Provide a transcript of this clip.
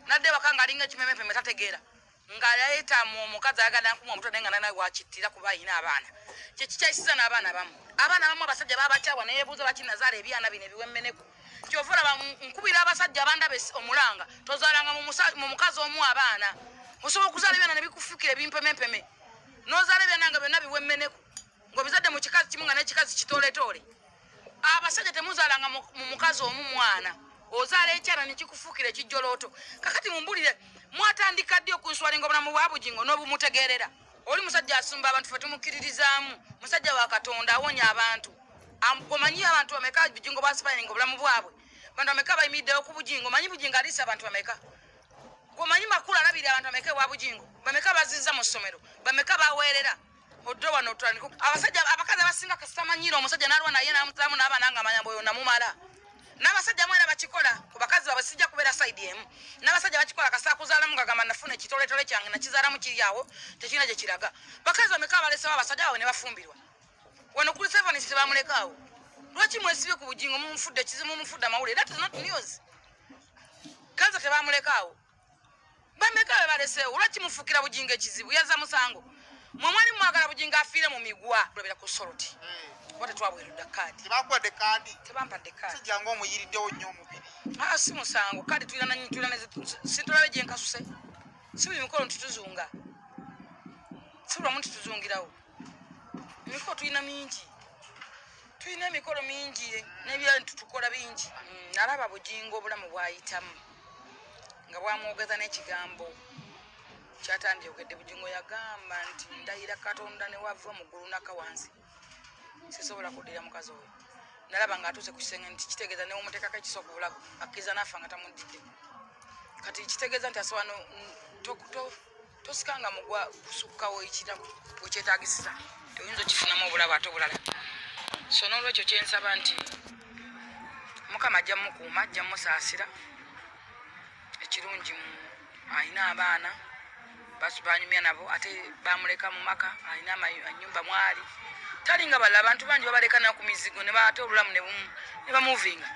nadde wakanga alinga kimeme peme tategeera ngaleeta mukazi ayagala nkumu omutone nga nanawe wakittira kuba ayina abaana kyekikyayisiza n'abaana bamu abasajja babatyawa neyebuuza bakinazaala ebyana bino ebiwemmeneku kyova olaba nkubira abasajja abandabe omulanga tozaalanga mu mukazi omu abaana osobola okuzaala ebyana ne bikufukira ebimpemempeme n'ozaala ebyana nga byonna biwemmeneku ng'obizadde mu kikazi kimu nga n'ekikazi kitooletole abasajja temuzaalanga mu mukazi omu mwana ozaala ekyana ne kikufukira ekijjolooto kakati mumbulire mwatandika ddi okunswalinga obulamu bwa bujingo n'obumutegeerera oli musajja asumba abantu fe tumukkiririzaamu musajja wa katonda awonya abantu omanyi abantu bameka bujingo basipayininga obulamu bwabwe bantu bameka bayimiriddewo ku bujingo omanyi bujingo aliisa abantu bameka omanyi makulu alabirira abantu bameka ewa bujingo bameka bazizza mu ssomero bameka baweerera oddo wano otandika abasajja abakazi abasinga kasitamanyiira omusajja n'alwa naye n'amutulamu n'abaana nga amanya bwe namumala n'abasajja mwera bakikola ku bakazi babwe sijja kubeera sayidi emu n'abasajja bakikola kasita kuzaalamu ngagamba nafuna ekitoletole kyange nakizaalamu kiri awo tekirina gye kiraga bakazi bameka abalesewo abasajja baabwe ne bafumbirwa wano kuli sevanisi tebamulekaawo lwaki mwesibye ku bujingo mumufudde ekizimu mumufudde amawulire that is not news kanza tebamulekaawo bameka be balesewo lwaki mufukira bujingo ekizibu yazza musango mwe mwali mwagala bujingo afiire mu migwa kulabira ku soloti wate twabwerudda kaadi tebakwadde kaadi tebampadde kaadi kijanga omuyiriddewo nnyo omubiri si musango kaadi tulina sintulabe gye nkasuse si buli mikolo ntituzunga si bulamu ntituzungirawo emikolo tulina mingi tulina emikolo mingi n'ebya tutukola bingi nalaba bujingo obulamu bwayitamu nga bwamwogeza n'ekigambo kyatandyogedde bujingo yagamba nti ndayira katonda ne wava mu ggulu naka wansi sisobola kuddira mukazi oyo nalaba ng'atuuse ku kisenge nti kitegeeza newomuteekako ekisooka obulago akkiriza n'afa nga tamuddidde kati kitegeeza nti asobola tosikanga mugwa kusukkawo ekirago wekyetaagisiza toyinza okifunamu obulago ate obulala so n'olwekyo kyensaba nti mukama ajja mukuuma ajja musaasira ekirungi ayina abaana banyumya nabo ate bamuleka mu maka alina ennyumba mwali talinga bala abantu bangi babaleka na ku mizigo ne baate obulamu ne bamuvinga